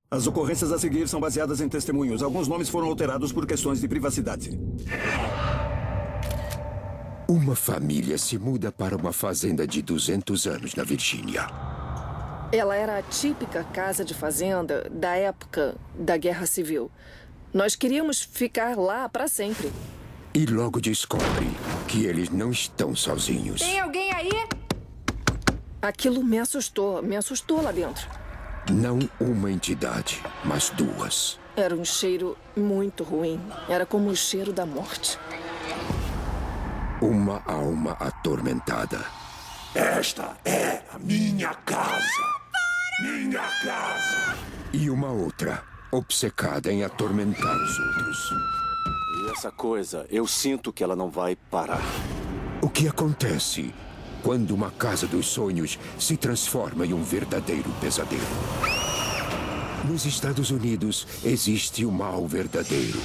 As ocorrências a seguir são baseadas em testemunhos. Alguns nomes foram alterados por questões de privacidade. Uma família se muda para uma fazenda de 200 anos na Virgínia. Ela era a típica casa de fazenda da época da Guerra Civil. Nós queríamos ficar lá para sempre. E logo descobre que eles não estão sozinhos. Tem alguém aí? Aquilo me assustou lá dentro. Não uma entidade, mas duas. Era um cheiro muito ruim. Era como o cheiro da morte. Uma alma atormentada. Esta é a minha casa. Minha casa. E uma outra, obcecada em atormentar os outros. E essa coisa, eu sinto que ela não vai parar. O que acontece quando uma casa dos sonhos se transforma em um verdadeiro pesadelo? Nos Estados Unidos existe o mal verdadeiro.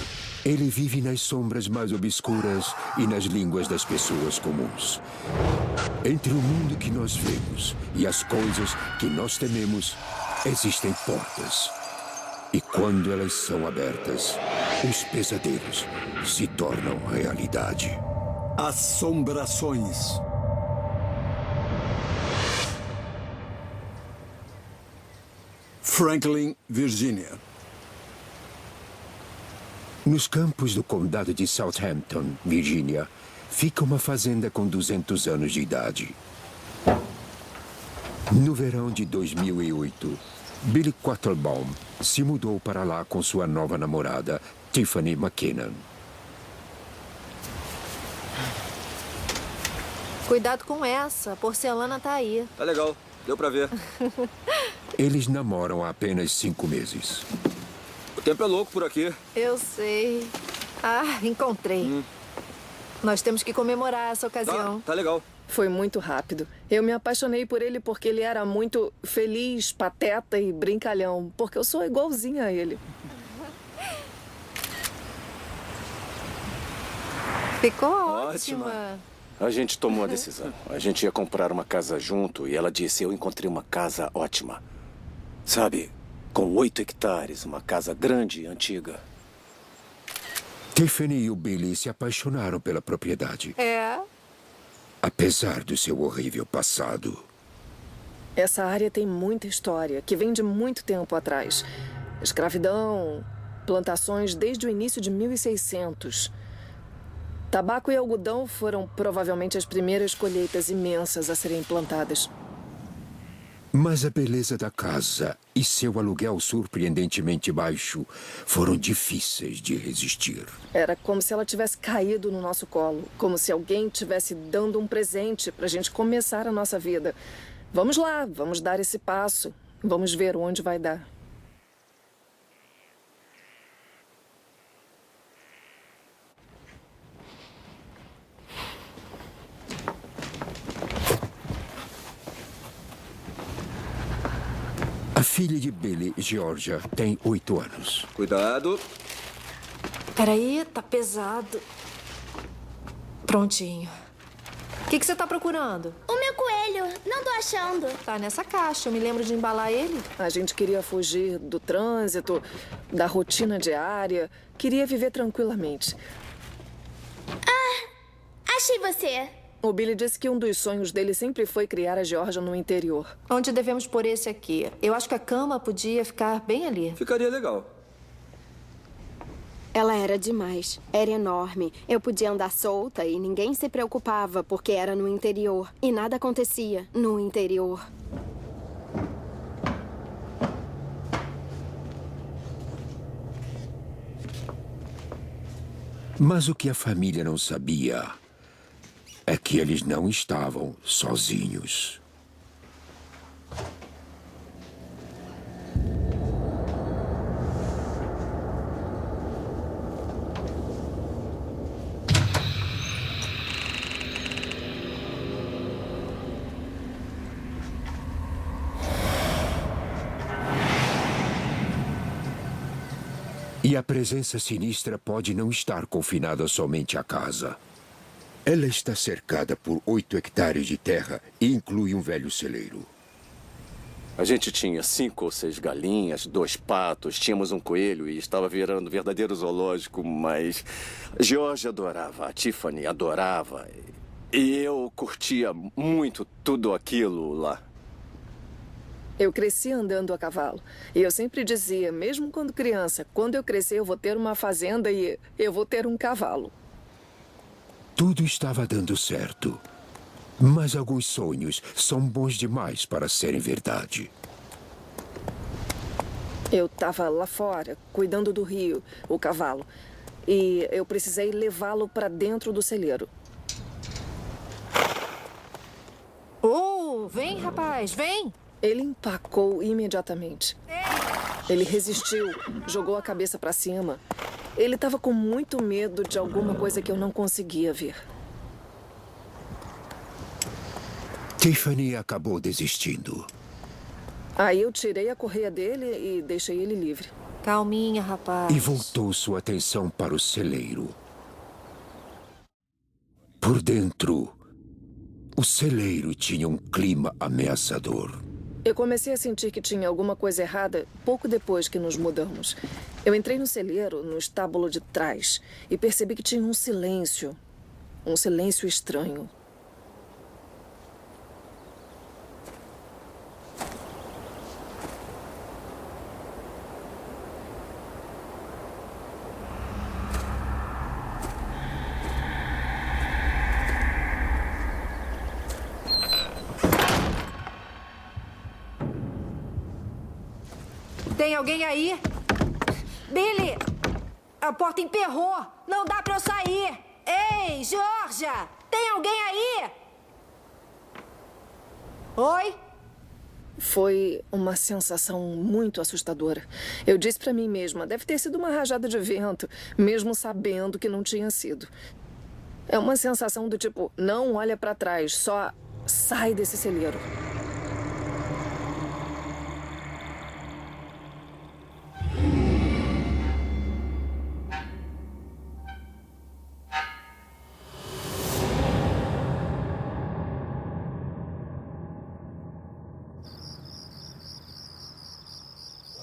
Ele vive nas sombras mais obscuras e nas línguas das pessoas comuns. Entre o mundo que nós vemos e as coisas que nós tememos, existem portas. E quando elas são abertas, os pesadelos se tornam realidade. Assombrações. Franklin, Virgínia. Nos campos do condado de Southampton, Virgínia, fica uma fazenda com 200 anos de idade. No verão de 2008, Billy Quattlebaum se mudou para lá com sua nova namorada, Tiffany McKinnon. Cuidado com essa, a porcelana tá aí. Tá legal, deu pra ver. Eles namoram há apenas 5 meses. O tempo é louco por aqui. Eu sei. Ah, encontrei. Nós temos que comemorar essa ocasião. Tá legal. Foi muito rápido. Eu me apaixonei por ele porque ele era muito feliz, pateta e brincalhão. Porque eu sou igualzinha a ele. Ficou Ótima. ótima. A gente tomou a decisão. A gente ia comprar uma casa junto e ela disse, eu encontrei uma casa ótima. Sabe, com 8 hectares, uma casa grande e antiga. Tiffany e o Billy se apaixonaram pela propriedade, É. apesar do seu horrível passado. Essa área tem muita história, que vem de muito tempo atrás. Escravidão, plantações desde o início de 1600. Tabaco e algodão foram provavelmente as primeiras colheitas imensas a serem plantadas. Mas a beleza da casa e seu aluguel surpreendentemente baixo foram difíceis de resistir. Era como se ela tivesse caído no nosso colo. Como se alguém tivesse dando um presente pra gente começar a nossa vida. Vamos lá, vamos dar esse passo. Vamos ver onde vai dar. A filha de Billy, Georgia, tem 8 anos. Cuidado. Peraí, tá pesado. Prontinho. O que você tá procurando? O meu coelho, não tô achando. Tá nessa caixa, eu me lembro de embalar ele. A gente queria fugir do trânsito, da rotina diária. Queria viver tranquilamente. Achei você. O Billy disse que um dos sonhos dele sempre foi criar a Georgia no interior. Onde devemos pôr esse aqui? Eu acho que a cama podia ficar bem ali. Ficaria legal. Ela era demais. Era enorme. Eu podia andar solta e ninguém se preocupava porque era no interior. E nada acontecia no interior. Mas o que a família não sabia é que eles não estavam sozinhos. E a presença sinistra pode não estar confinada somente à casa. Ela está cercada por 8 hectares de terra e inclui um velho celeiro. A gente tinha 5 ou 6 galinhas, 2 patos, tínhamos um coelho e estava virando um verdadeiro zoológico, mas George adorava, a Tiffany adorava. E eu curtia muito tudo aquilo lá. Eu cresci andando a cavalo. E eu sempre dizia, mesmo quando criança, quando eu crescer eu vou ter uma fazenda e eu vou ter um cavalo. Tudo estava dando certo. Mas alguns sonhos são bons demais para serem verdade. Eu estava lá fora, cuidando do rio, o cavalo. E eu precisei levá-lo para dentro do celeiro. Vem, rapaz, vem! Ele empacou imediatamente. Ele resistiu, jogou a cabeça para cima. Ele estava com muito medo de alguma coisa que eu não conseguia ver. Tiffany acabou desistindo. Aí eu tirei a correia dele e deixei ele livre. Calminha, rapaz. E voltou sua atenção para o celeiro. Por dentro, o celeiro tinha um clima ameaçador. Eu comecei a sentir que tinha alguma coisa errada pouco depois que nos mudamos. Eu entrei no celeiro, no estábulo de trás, e percebi que tinha um silêncio estranho. Tem alguém aí? Billy! A porta emperrou! Não dá pra eu sair! Ei, Georgia! Tem alguém aí? Oi? Foi uma sensação muito assustadora. Eu disse pra mim mesma, deve ter sido uma rajada de vento, mesmo sabendo que não tinha sido. É uma sensação do tipo, não olha pra trás, só sai desse celeiro.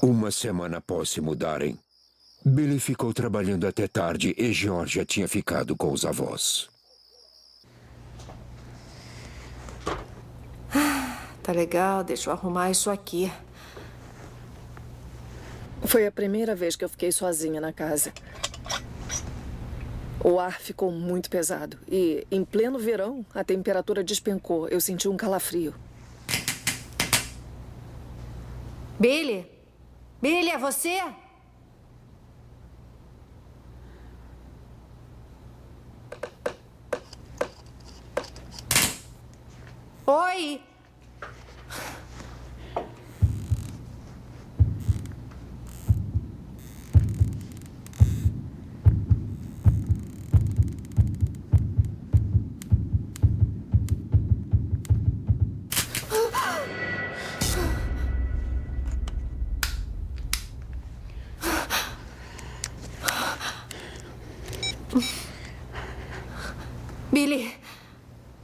Uma semana após se mudarem, Billy ficou trabalhando até tarde e Georgia tinha ficado com os avós. Tá legal, deixa eu arrumar isso aqui. Foi a primeira vez que eu fiquei sozinha na casa. O ar ficou muito pesado e, em pleno verão, a temperatura despencou. Eu senti um calafrio. Billy? Billy, é você? Oi! Billy,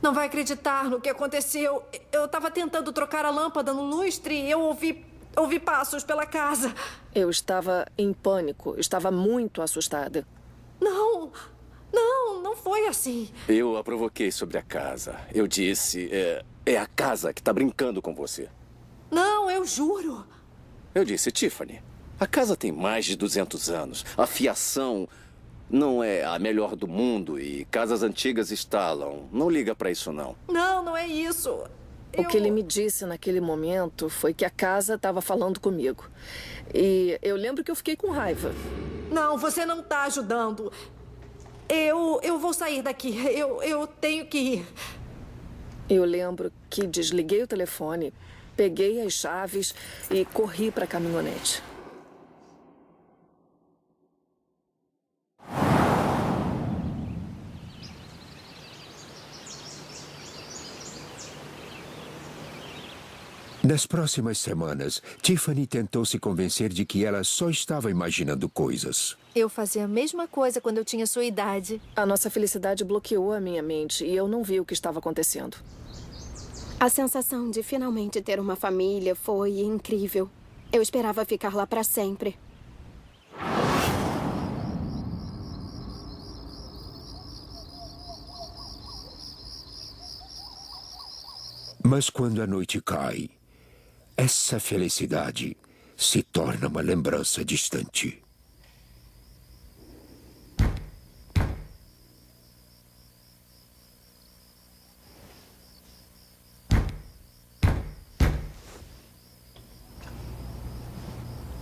não vai acreditar no que aconteceu. Eu estava tentando trocar a lâmpada no lustre e eu ouvi passos pela casa. Eu estava em pânico, estava muito assustada. Não foi assim. Eu a provoquei sobre a casa. Eu disse, é a casa que está brincando com você. Não, eu juro. Eu disse, Tiffany, a casa tem mais de 200 anos. A fiação não é a melhor do mundo e casas antigas estalam. Não liga pra isso, não. Não é isso. O que ele me disse naquele momento foi que a casa estava falando comigo. E eu lembro que eu fiquei com raiva. Não, você não está ajudando. Eu vou sair daqui. Eu tenho que ir. Eu lembro que desliguei o telefone, peguei as chaves e corri para a caminhonete. Nas próximas semanas, Tiffany tentou se convencer de que ela só estava imaginando coisas. Eu fazia a mesma coisa quando eu tinha sua idade. A nossa felicidade bloqueou a minha mente e eu não vi o que estava acontecendo. A sensação de finalmente ter uma família foi incrível. Eu esperava ficar lá para sempre. Mas quando a noite cai, essa felicidade se torna uma lembrança distante.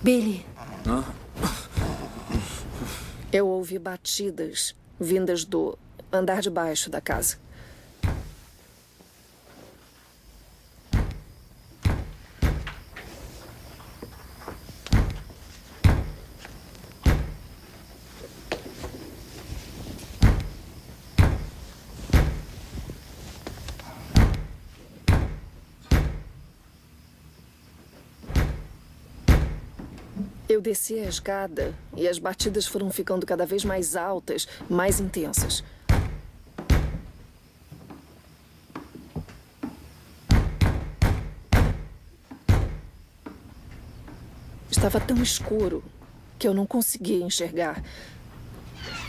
Billy. Eu ouvi batidas vindas do andar de baixo da casa. Eu desci a escada e as batidas foram ficando cada vez mais altas, mais intensas. Estava tão escuro que eu não conseguia enxergar.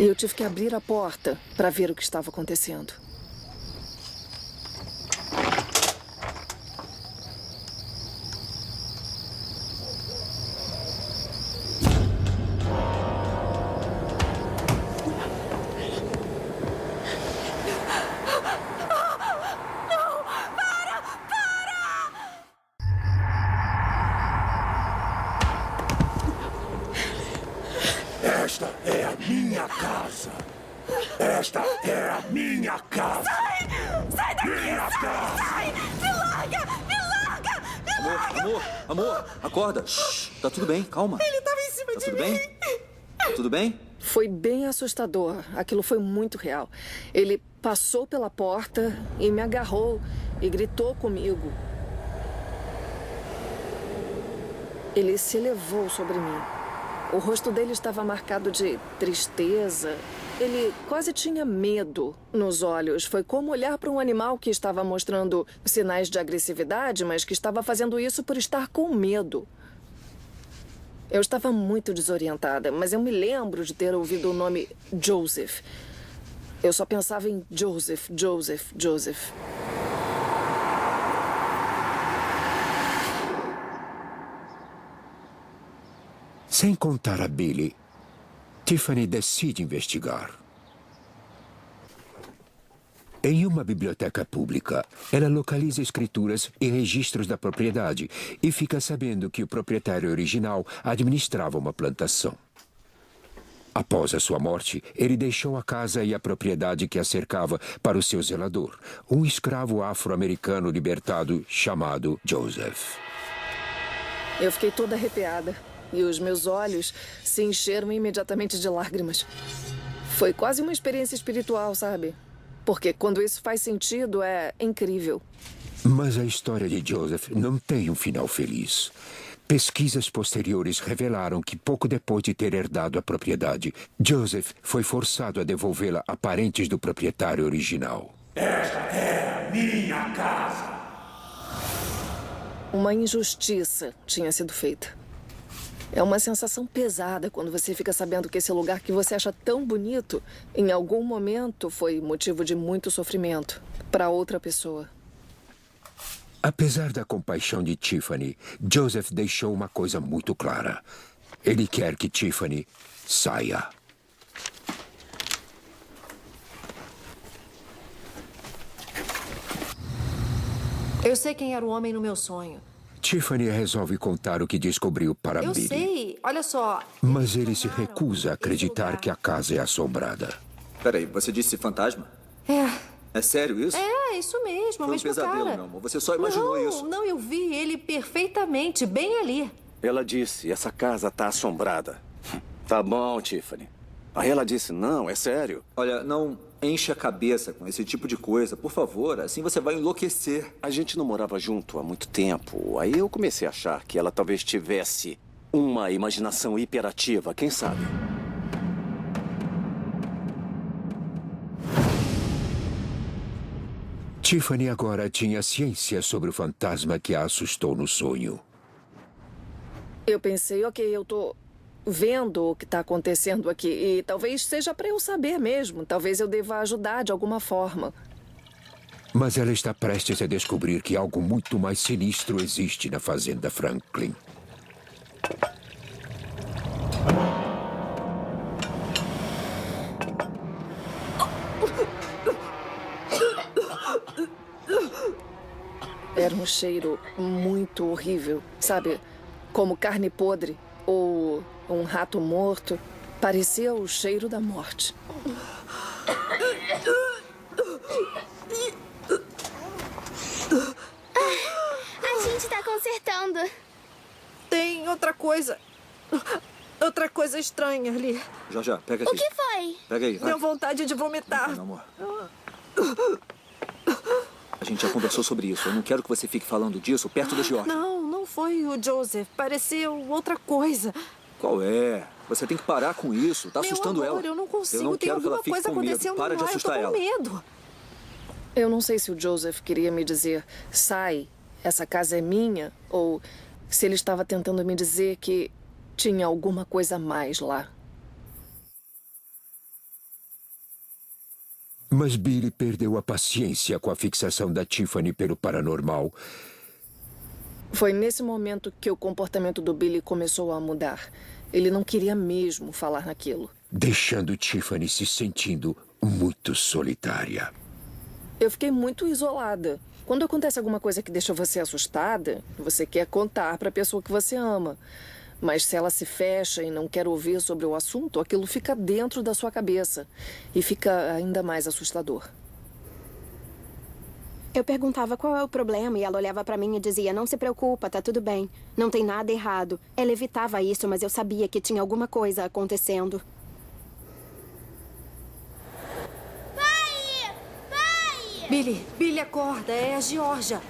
E eu tive que abrir a porta para ver o que estava acontecendo. Esta é a minha casa. Esta é a minha casa. Sai daqui! Minha casa. Sai! Me larga! Me larga! Me larga! Amor, acorda. Shhh, tá tudo bem, calma. Ele estava em cima Tá de tudo mim! bem? Tudo bem? Foi bem assustador. Aquilo foi muito real. Ele passou pela porta e me agarrou e gritou comigo. Ele se elevou sobre mim. O rosto dele estava marcado de tristeza. Ele quase tinha medo nos olhos. Foi como olhar para um animal que estava mostrando sinais de agressividade, mas que estava fazendo isso por estar com medo. Eu estava muito desorientada, mas eu me lembro de ter ouvido o nome Joseph. Eu só pensava em Joseph, Joseph, Joseph. Sem contar a Billy, Tiffany decide investigar. Em uma biblioteca pública, ela localiza escrituras e registros da propriedade e fica sabendo que o proprietário original administrava uma plantação. Após a sua morte, ele deixou a casa e a propriedade que a cercava para o seu zelador, um escravo afro-americano libertado chamado Joseph. Eu fiquei toda arrepiada e os meus olhos se encheram imediatamente de lágrimas. Foi quase uma experiência espiritual, sabe? Porque quando isso faz sentido, é incrível. Mas a história de Joseph não tem um final feliz. Pesquisas posteriores revelaram que pouco depois de ter herdado a propriedade, Joseph foi forçado a devolvê-la a parentes do proprietário original. Esta é a minha casa. Uma injustiça tinha sido feita. É uma sensação pesada quando você fica sabendo que esse lugar que você acha tão bonito, em algum momento foi motivo de muito sofrimento para outra pessoa. Apesar da compaixão de Tiffany, Joseph deixou uma coisa muito clara. Ele quer que Tiffany saia. Eu sei quem era o homem no meu sonho. Tiffany resolve contar o que descobriu para Eu Billy. sei. Olha só. Mas ele se recusa a acreditar que a casa é assombrada. Peraí, você disse fantasma? É sério isso? É, isso mesmo. Foi um mesmo pesadelo, cara. meu amor. Você só imaginou não, isso. Não, eu vi ele perfeitamente, bem ali. Ela disse, essa casa tá assombrada. Tá bom, Tiffany. Aí ela disse, não, é sério. Olha, não enche a cabeça com esse tipo de coisa, por favor. Assim você vai enlouquecer. A gente não morava junto há muito tempo. Aí eu comecei a achar que ela talvez tivesse uma imaginação hiperativa, quem sabe? Tiffany agora tinha ciência sobre o fantasma que a assustou no sonho. Eu pensei, ok, eu tô vendo o que tá acontecendo aqui. E talvez seja para eu saber mesmo. Talvez eu deva ajudar de alguma forma. Mas ela está prestes a descobrir que algo muito mais sinistro existe na fazenda Franklin. Era um cheiro muito horrível, sabe? Como carne podre ou um rato morto. Parecia o cheiro da morte. A gente tá consertando. Tem outra coisa. Outra coisa estranha ali. Já, pega aqui. O que foi? Pega aí, vai. Deu vontade de vomitar. Meu amor. A gente já conversou sobre isso. Eu não quero que você fique falando disso perto da Georgia. Não foi o Joseph. Pareceu outra coisa. Qual é? Você tem que parar com isso. Tá assustando Meu amor, ela. eu não consigo. Eu não Tem quero que ela alguma fique coisa com medo. acontecendo Para de lá. assustar eu tô com ela. medo. Eu não sei se o Joseph queria me dizer, sai, essa casa é minha, ou se ele estava tentando me dizer que tinha alguma coisa a mais lá. Mas Billy perdeu a paciência com a fixação da Tiffany pelo paranormal. Foi nesse momento que o comportamento do Billy começou a mudar. Ele não queria mesmo falar naquilo. Deixando Tiffany se sentindo muito solitária. Eu fiquei muito isolada. Quando acontece alguma coisa que deixa você assustada, você quer contar para a pessoa que você ama. Mas se ela se fecha e não quer ouvir sobre o assunto, aquilo fica dentro da sua cabeça. E fica ainda mais assustador. Eu perguntava qual é o problema e ela olhava pra mim e dizia, não se preocupa, tá tudo bem. Não tem nada errado. Ela evitava isso, mas eu sabia que tinha alguma coisa acontecendo. Billy, acorda. É a Georgia.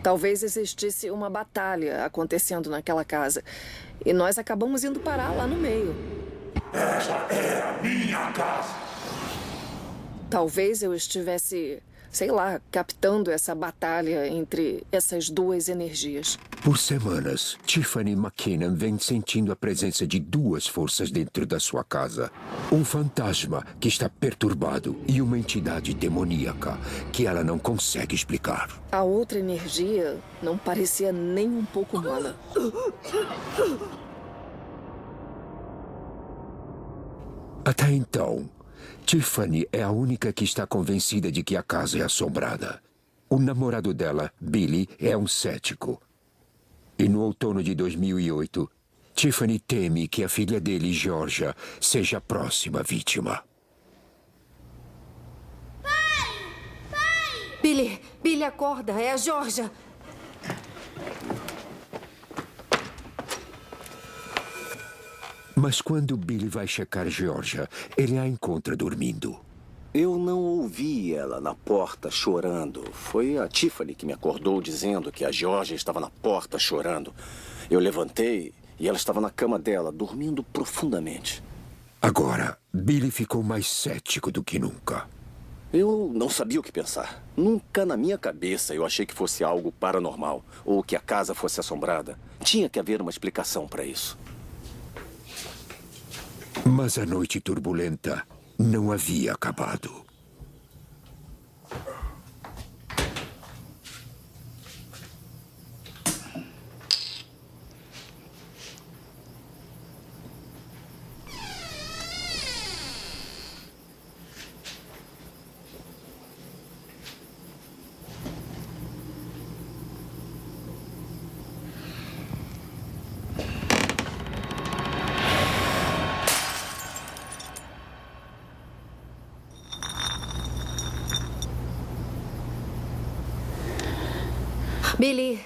Talvez existisse uma batalha acontecendo naquela casa. E nós acabamos indo parar lá no meio. Essa é a minha casa. Talvez eu estivesse, sei lá, captando essa batalha entre essas duas energias. Por semanas, Tiffany McKinnon vem sentindo a presença de duas forças dentro da sua casa. Um fantasma que está perturbado e uma entidade demoníaca que ela não consegue explicar. A outra energia não parecia nem um pouco humana. Até então, Tiffany é a única que está convencida de que a casa é assombrada. O namorado dela, Billy, é um cético. E no outono de 2008, Tiffany teme que a filha dele, Georgia, seja a próxima vítima. Billy, acorda. É a Georgia. Mas quando Billy vai checar Georgia, ele a encontra dormindo. Eu não ouvi ela na porta chorando. Foi a Tiffany que me acordou dizendo que a Georgia estava na porta chorando. Eu levantei e ela estava na cama dela, dormindo profundamente. Agora, Billy ficou mais cético do que nunca. Eu não sabia o que pensar. Nunca na minha cabeça eu achei que fosse algo paranormal ou que a casa fosse assombrada. Tinha que haver uma explicação para isso. Mas a noite turbulenta não havia acabado. Billy.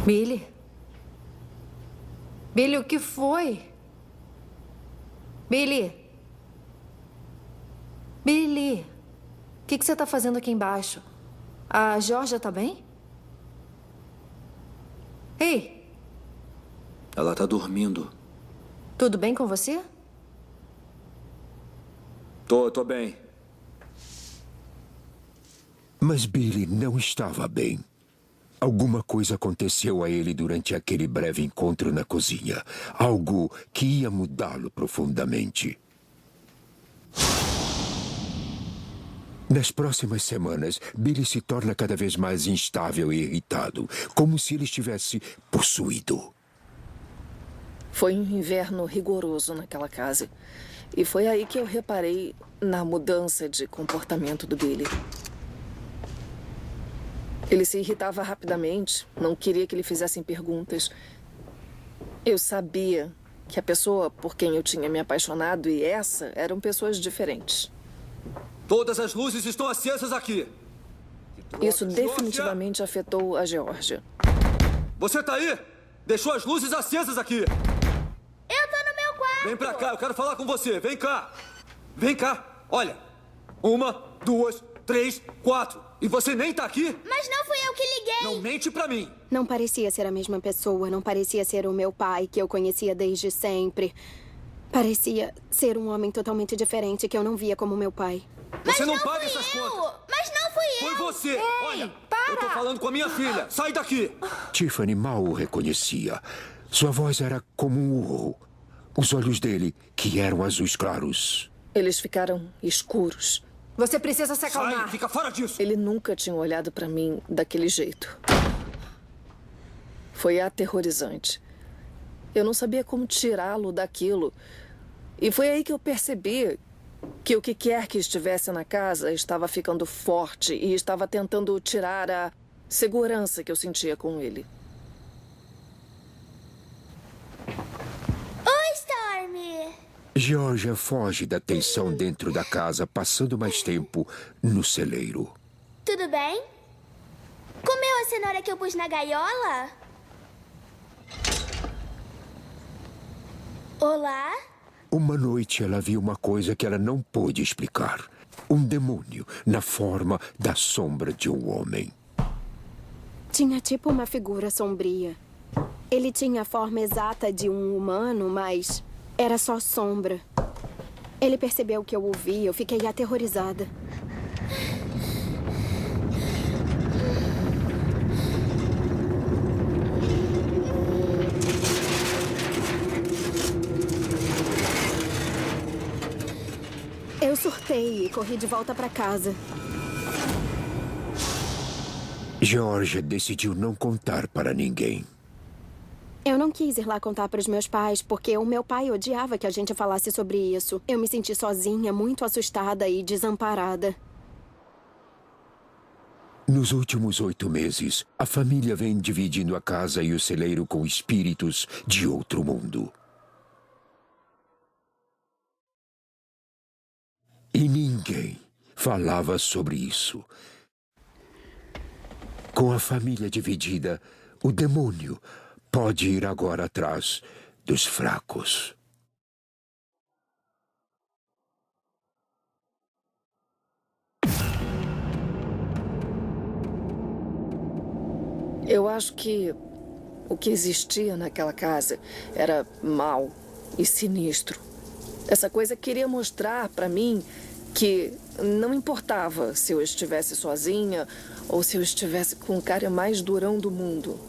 Billy? Billy, o que foi? Billy? Billy? O que você está fazendo aqui embaixo? A Georgia está bem? Ei! Ela tá dormindo. Tudo bem com você? Tô bem. Mas Billy não estava bem. Alguma coisa aconteceu a ele durante aquele breve encontro na cozinha. Algo que ia mudá-lo profundamente. Nas próximas semanas, Billy se torna cada vez mais instável e irritado, como se ele estivesse possuído. Foi um inverno rigoroso naquela casa. E foi aí que eu reparei na mudança de comportamento do Billy. Ele se irritava rapidamente, não queria que lhe fizessem perguntas. Eu sabia que a pessoa por quem eu tinha me apaixonado e essa eram pessoas diferentes. Todas as luzes estão acesas aqui. Isso definitivamente afetou a Geórgia. Você tá aí? Deixou as luzes acesas aqui. Eu tô no meu quarto. Vem pra cá, eu quero falar com você. Vem cá. Vem cá. Olha. 1, 2, 3, 4. E você nem tá aqui? Mas não fui eu que liguei. Não mente pra mim. Não parecia ser a mesma pessoa. Não parecia ser o meu pai, que eu conhecia desde sempre. Parecia ser um homem totalmente diferente, que eu não via como meu pai. Você não paga essas contas. Mas não fui eu. Foi você. Ei, Olha, para. eu tô falando com a minha filha. Sai daqui. Tiffany mal o reconhecia. Sua voz era como um urro. Os olhos dele, que eram azuis claros. Eles ficaram escuros. Você precisa se Sai, acalmar. fica fora disso. Ele nunca tinha olhado para mim daquele jeito. Foi aterrorizante. Eu não sabia como tirá-lo daquilo. E foi aí que eu percebi que o que quer que estivesse na casa estava ficando forte e estava tentando tirar a segurança que eu sentia com ele. Oi, Stormy. Georgia foge da tensão dentro da casa, passando mais tempo no celeiro. Tudo bem? Comeu a cenoura que eu pus na gaiola? Olá? Uma noite ela viu uma coisa que ela não pôde explicar. Um demônio na forma da sombra de um homem. Tinha tipo uma figura sombria. Ele tinha a forma exata de um humano, mas era só sombra. Ele percebeu que eu ouvi, eu fiquei aterrorizada. Eu surtei e corri de volta para casa. Georgia decidiu não contar para ninguém. Eu não quis ir lá contar para os meus pais, porque o meu pai odiava que a gente falasse sobre isso. Eu me senti sozinha, muito assustada e desamparada. Nos últimos 8 meses, a família vem dividindo a casa e o celeiro com espíritos de outro mundo. E ninguém falava sobre isso. Com a família dividida, o demônio pode ir agora atrás dos fracos. Eu acho que o que existia naquela casa era mau e sinistro. Essa coisa queria mostrar para mim que não importava se eu estivesse sozinha ou se eu estivesse com o cara mais durão do mundo.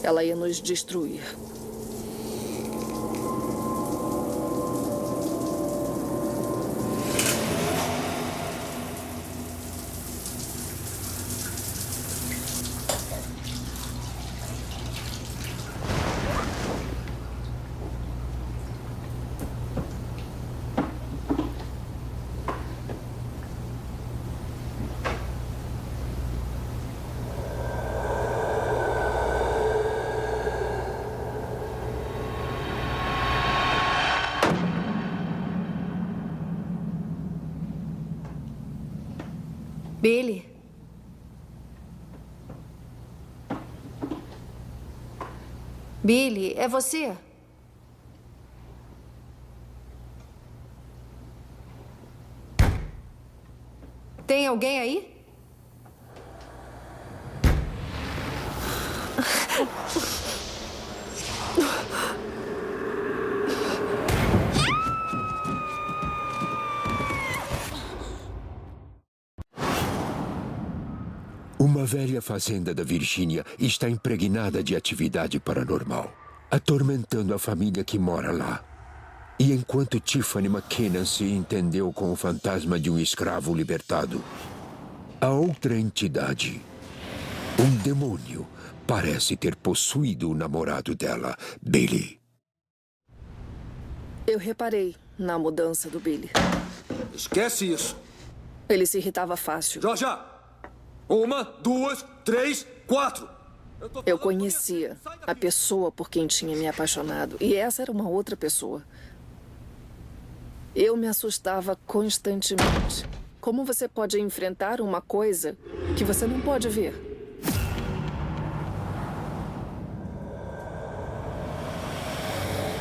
Ela ia nos destruir. Billy? Billy, é você? Tem alguém aí? Uma velha fazenda da Virgínia está impregnada de atividade paranormal, atormentando a família que mora lá. E enquanto Tiffany McKinnon se entendeu com o fantasma de um escravo libertado, a outra entidade, um demônio, parece ter possuído o namorado dela, Billy. Eu reparei na mudança do Billy. Esquece isso. Ele se irritava fácil. Georgia! 1, 2, 3, 4. Eu conhecia a pessoa por quem tinha me apaixonado. E essa era uma outra pessoa. Eu me assustava constantemente. Como você pode enfrentar uma coisa que você não pode ver?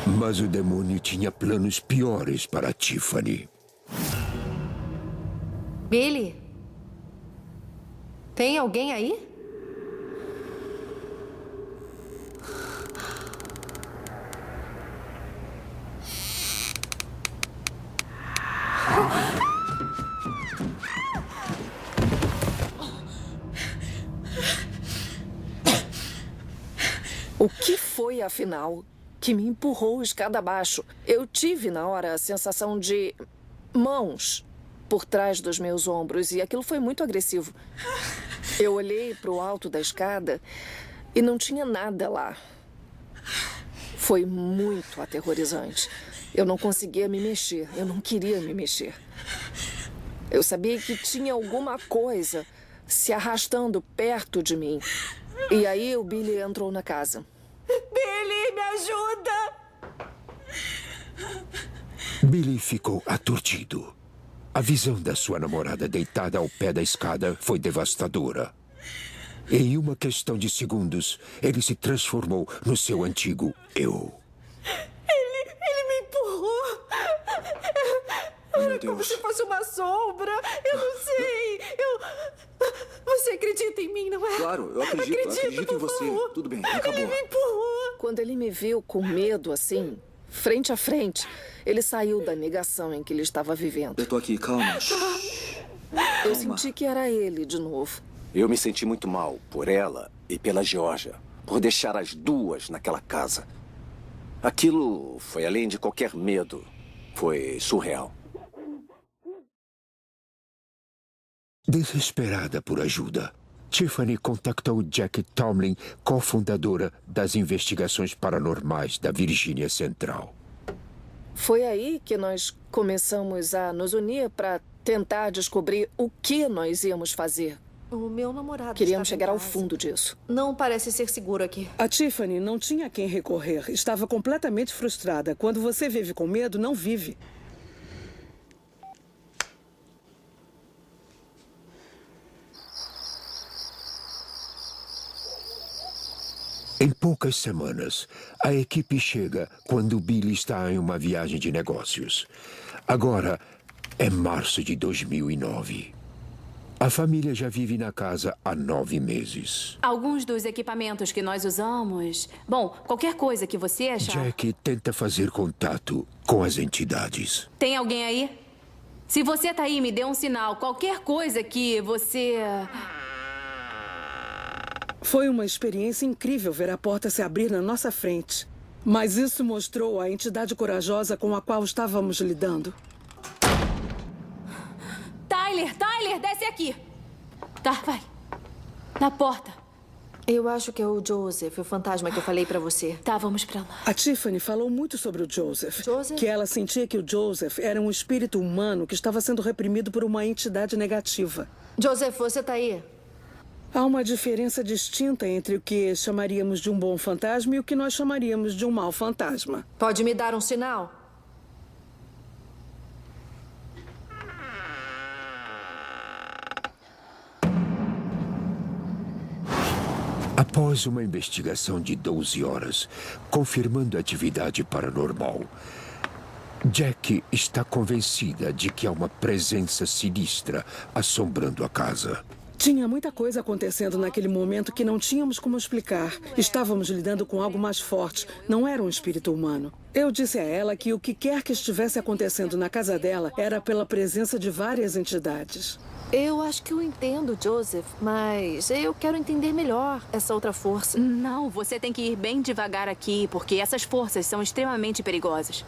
Mas o demônio tinha planos piores para Tiffany. Billy? Tem alguém aí? O que foi, afinal, que me empurrou escada abaixo? Eu tive, na hora, a sensação de mãos por trás dos meus ombros e aquilo foi muito agressivo. Eu olhei para o alto da escada e não tinha nada lá. Foi muito aterrorizante. Eu não conseguia me mexer, eu não queria me mexer. Eu sabia que tinha alguma coisa se arrastando perto de mim. E aí o Billy entrou na casa. Billy, me ajuda! Billy ficou aturdido. A visão da sua namorada deitada ao pé da escada foi devastadora. Em uma questão de segundos, ele se transformou no seu antigo eu. Ele me empurrou. Era como se fosse uma sombra. Eu não sei. Você acredita em mim, não é? Claro, eu acredito em você. Favor. Tudo bem, acabou. Ele me empurrou. Quando ele me viu com medo assim, frente a frente, ele saiu da negação em que ele estava vivendo. Eu tô aqui, calma. Eu senti que era ele de novo. Eu me senti muito mal por ela e pela Georgia, por deixar as duas naquela casa. Aquilo foi além de qualquer medo. Foi surreal. Desesperada por ajuda, Tiffany contactou Jack Tomlin, cofundadora das investigações paranormais da Virgínia Central. Foi aí que nós começamos a nos unir para tentar descobrir o que nós íamos fazer. O meu namorado Queríamos estava em chegar ao casa. fundo disso. Não parece ser seguro aqui. A Tiffany não tinha a quem recorrer. Estava completamente frustrada. Quando você vive com medo, não vive. Em poucas semanas, a equipe chega quando Billy está em uma viagem de negócios. Agora é março de 2009. A família já vive na casa há 9 meses. Alguns dos equipamentos que nós usamos... Bom, qualquer coisa que você achar... Jack tenta fazer contato com as entidades. Tem alguém aí? Se você tá aí, me dê um sinal. Qualquer coisa que você... Foi uma experiência incrível ver a porta se abrir na nossa frente. Mas isso mostrou a entidade corajosa com a qual estávamos lidando. Tyler, desce aqui. Tá, vai. Na porta. Eu acho que é o Joseph, o fantasma que eu falei pra você. Tá, vamos pra lá. A Tiffany falou muito sobre o Joseph. Joseph? Que ela sentia que o Joseph era um espírito humano que estava sendo reprimido por uma entidade negativa. Joseph, você tá aí? Há uma diferença distinta entre o que chamaríamos de um bom fantasma e o que nós chamaríamos de um mau fantasma. Pode me dar um sinal? A Após uma investigação de 12 horas, confirmando a atividade paranormal, Jack está convencida de que há uma presença sinistra assombrando a casa. Tinha muita coisa acontecendo naquele momento que não tínhamos como explicar. Estávamos lidando com algo mais forte. Não era um espírito humano. Eu disse a ela que o que quer que estivesse acontecendo na casa dela era pela presença de várias entidades. Eu acho que eu entendo, Joseph, mas eu quero entender melhor essa outra força. Não, você tem que ir bem devagar aqui, porque essas forças são extremamente perigosas.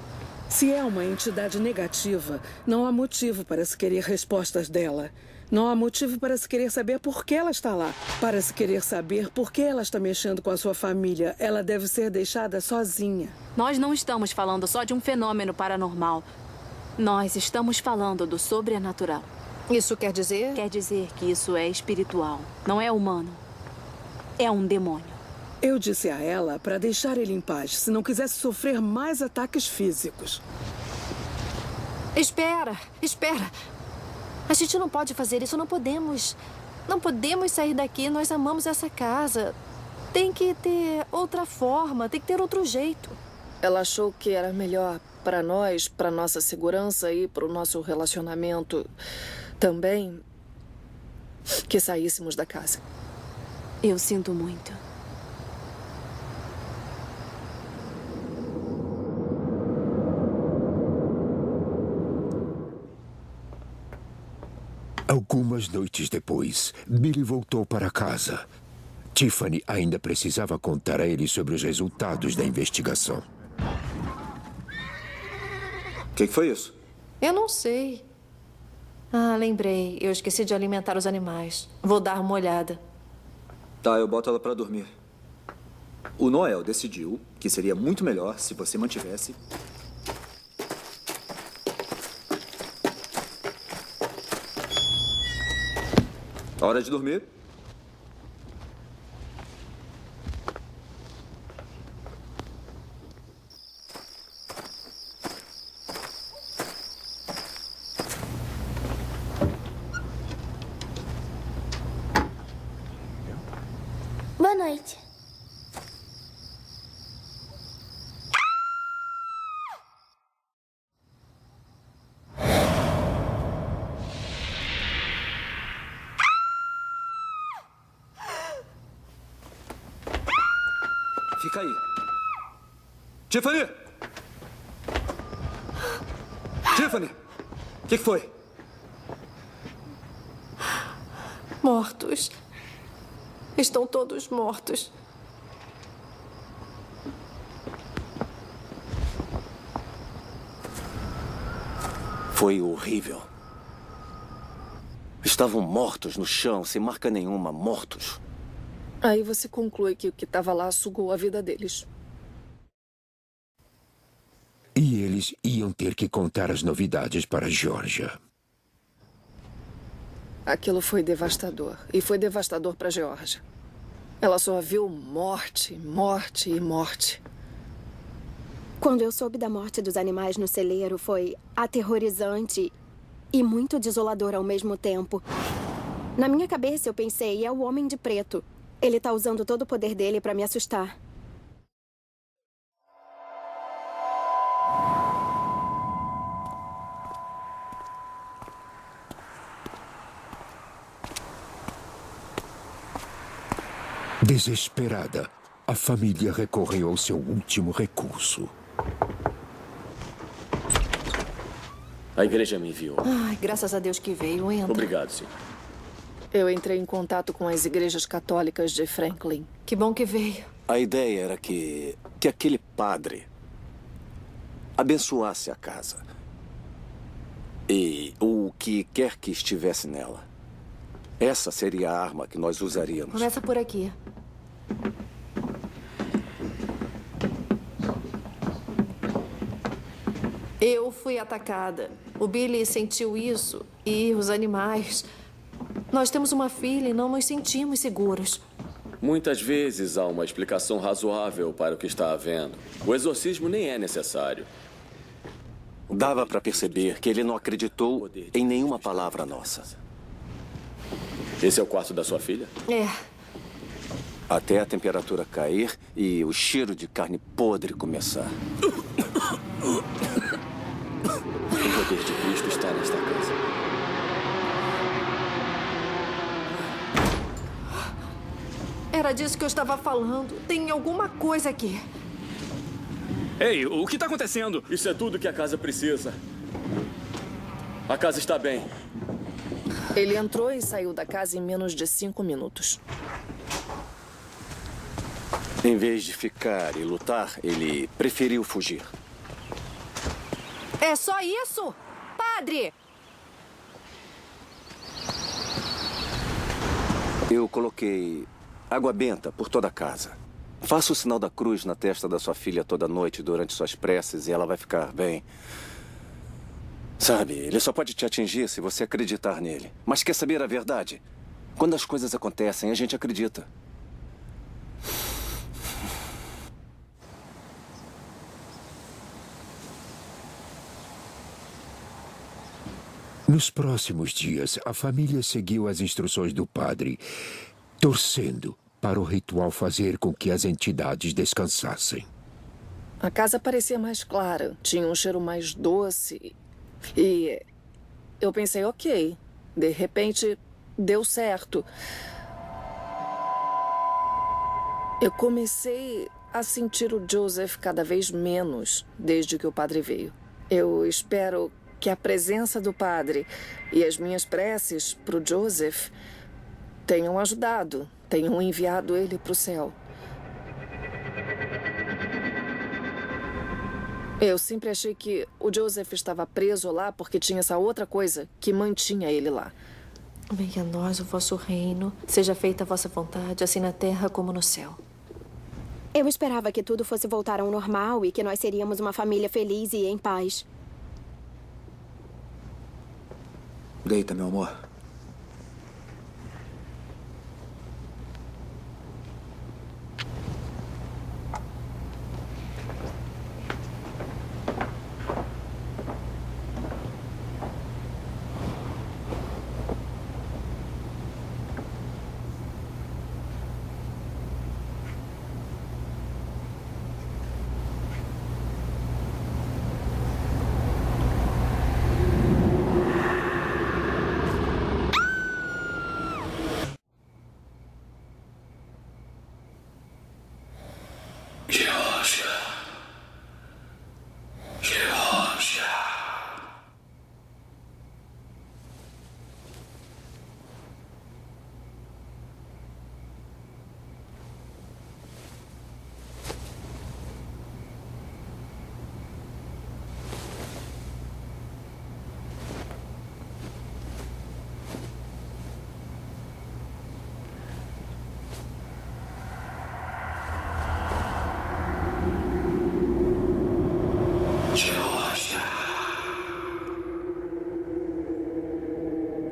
Se é uma entidade negativa, não há motivo para se querer respostas dela. Não há motivo para se querer saber por que ela está lá. Para se querer saber por que ela está mexendo com a sua família, ela deve ser deixada sozinha. Nós não estamos falando só de um fenômeno paranormal. Nós estamos falando do sobrenatural. Isso quer dizer? Quer dizer que isso é espiritual. Não é humano. É um demônio. Eu disse a ela para deixar ele em paz, se não quisesse sofrer mais ataques físicos. Espera. A gente não pode fazer isso, não podemos. Não podemos sair daqui, nós amamos essa casa. Tem que ter outra forma, tem que ter outro jeito. Ela achou que era melhor para nós, para nossa segurança e para o nosso relacionamento também, que saíssemos da casa. Eu sinto muito. Algumas noites depois, Billy voltou para casa. Tiffany ainda precisava contar a ele sobre os resultados da investigação. O que foi isso? Eu não sei. Ah, lembrei. Eu esqueci de alimentar os animais. Vou dar uma olhada. Tá, eu boto ela pra dormir. O Noel decidiu que seria muito melhor se você mantivesse... Hora de dormir. Boa noite. Fica aí. Tiffany! Tiffany! O que foi? Mortos. Estão todos mortos. Foi horrível. Estavam mortos no chão, sem marca nenhuma, mortos. Aí você conclui que o que estava lá sugou a vida deles. E eles iam ter que contar as novidades para Georgia. Aquilo foi devastador. E foi devastador para Georgia. Ela só viu morte, morte e morte. Quando eu soube da morte dos animais no celeiro, foi aterrorizante e muito desolador ao mesmo tempo. Na minha cabeça, eu pensei, é o Homem de Preto. Ele tá usando todo o poder dele para me assustar. Desesperada, a família recorreu ao seu último recurso. A igreja me enviou. Ai, graças a Deus que veio. Entra. Obrigado, senhor. Eu entrei em contato com as igrejas católicas de Franklin. Que bom que veio. A ideia era que aquele padre abençoasse a casa. E o que quer que estivesse nela. Essa seria a arma que nós usaríamos. Começa por aqui. Eu fui atacada. O Billy sentiu isso. E os animais. Nós temos uma filha e não nos sentimos seguros. Muitas vezes há uma explicação razoável para o que está havendo. O exorcismo nem é necessário. Dava para perceber que ele não acreditou em nenhuma palavra nossa. Esse é o quarto da sua filha? É. Até a temperatura cair e o cheiro de carne podre começar. O poder de Cristo está nesta casa. Era disso que eu estava falando. Tem alguma coisa aqui. Ei, o que está acontecendo? Isso é tudo que a casa precisa. A casa está bem. Ele entrou e saiu da casa em menos de 5 minutos. Em vez de ficar e lutar, ele preferiu fugir. É só isso? Padre! Eu coloquei água benta por toda a casa. Faça o sinal da cruz na testa da sua filha toda noite durante suas preces e ela vai ficar bem. Sabe, ele só pode te atingir se você acreditar nele. Mas quer saber a verdade? Quando as coisas acontecem, a gente acredita. Nos próximos dias, a família seguiu as instruções do padre, torcendo para o ritual fazer com que as entidades descansassem. A casa parecia mais clara, tinha um cheiro mais doce. E eu pensei, ok, de repente deu certo. Eu comecei a sentir o Joseph cada vez menos desde que o padre veio. Eu espero que a presença do padre e as minhas preces para o Joseph tenham ajudado, tenham enviado ele para o céu. Eu sempre achei que o Joseph estava preso lá porque tinha essa outra coisa que mantinha ele lá. Venha a nós o vosso reino, seja feita a vossa vontade, assim na terra como no céu. Eu esperava que tudo fosse voltar ao normal e que nós seríamos uma família feliz e em paz. Deita, meu amor.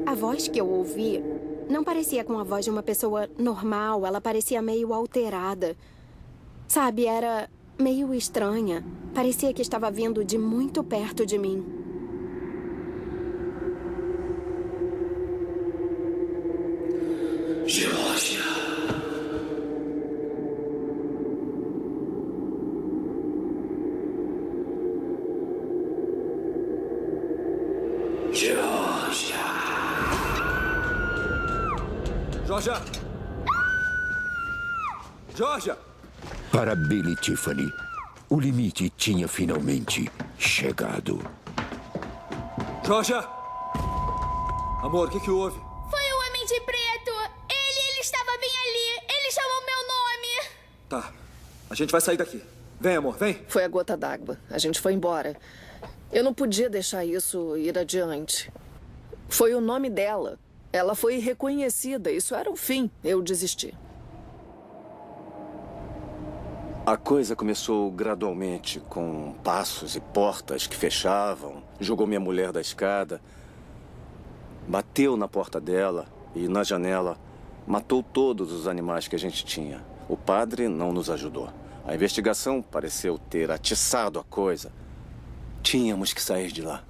A voz que eu ouvi não parecia com a voz de uma pessoa normal. Ela parecia meio alterada. Sabe, era meio estranha. Parecia que estava vindo de muito perto de mim. Geórgia. Georgia! Georgia! Para Billy e Tiffany, o limite tinha finalmente chegado. Georgia! Amor, o que houve? Foi o Homem de Preto! Ele estava bem ali! Ele chamou meu nome! Tá, a gente vai sair daqui. Vem, amor, vem. Foi a gota d'água. A gente foi embora. Eu não podia deixar isso ir adiante. Foi o nome dela. Ela foi reconhecida. Isso era o fim. Eu desisti. A coisa começou gradualmente, com passos e portas que fechavam. Jogou minha mulher da escada. Bateu na porta dela e na janela. Matou todos os animais que a gente tinha. O padre não nos ajudou. A investigação pareceu ter atiçado a coisa. Tínhamos que sair de lá.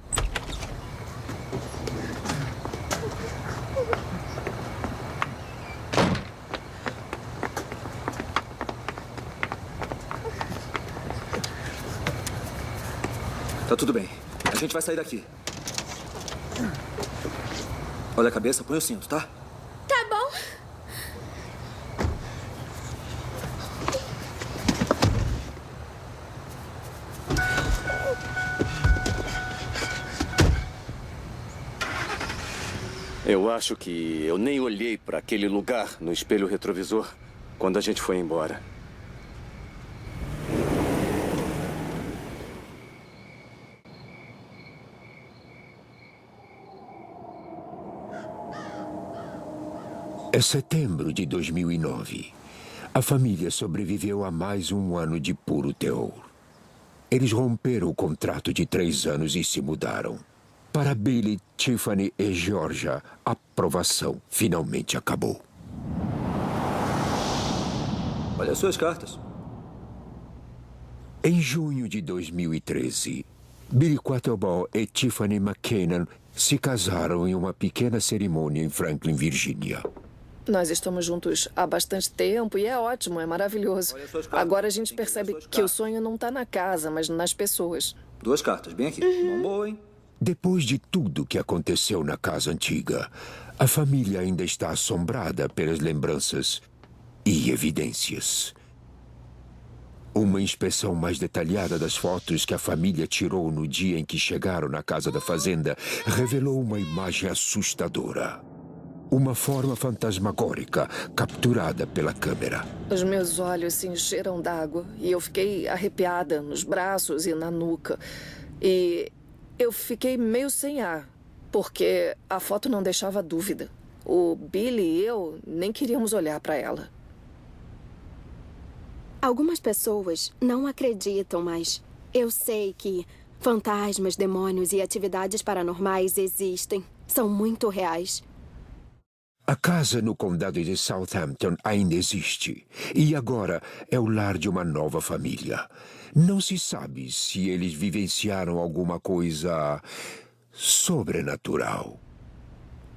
Tá tudo bem. A gente vai sair daqui. Olha a cabeça, põe o cinto, tá? Tá bom. Eu acho que eu nem olhei para aquele lugar no espelho retrovisor quando a gente foi embora. É setembro de 2009. A família sobreviveu a mais um ano de puro terror. Eles romperam o contrato de 3 anos e se mudaram. Para Billy, Tiffany e Georgia, a provação finalmente acabou. Olha as suas cartas. Em junho de 2013, Billy Quattlebaum e Tiffany McKinnon se casaram em uma pequena cerimônia em Franklin, Virgínia. Nós estamos juntos há bastante tempo e é ótimo, é maravilhoso. Agora a gente percebe que o sonho não está na casa, mas nas pessoas. 2 cartas, bem aqui. Mão boa, hein? Depois de tudo que aconteceu na casa antiga, a família ainda está assombrada pelas lembranças e evidências. Uma inspeção mais detalhada das fotos que a família tirou no dia em que chegaram na casa da fazenda revelou uma imagem assustadora. Uma forma fantasmagórica capturada pela câmera. Os meus olhos se encheram d'água e eu fiquei arrepiada nos braços e na nuca. E eu fiquei meio sem ar, porque a foto não deixava dúvida. O Billy e eu nem queríamos olhar para ela. Algumas pessoas não acreditam, mas eu sei que fantasmas, demônios e atividades paranormais existem. São muito reais. A casa no condado de Southampton ainda existe. E agora é o lar de uma nova família. Não se sabe se eles vivenciaram alguma coisa sobrenatural.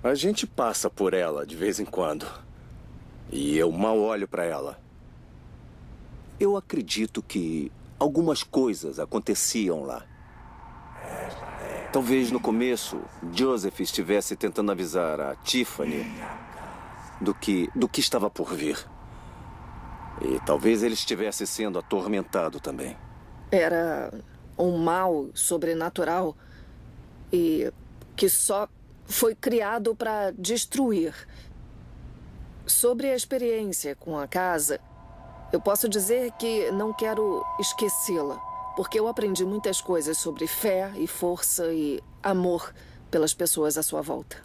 A gente passa por ela de vez em quando. E eu mal olho para ela. Eu acredito que algumas coisas aconteciam lá. Talvez no começo, Joseph estivesse tentando avisar a Tiffany do que estava por vir. E talvez ele estivesse sendo atormentado também. Era um mal sobrenatural e que só foi criado para destruir. Sobre a experiência com a casa, eu posso dizer que não quero esquecê-la, porque eu aprendi muitas coisas sobre fé e força e amor pelas pessoas à sua volta.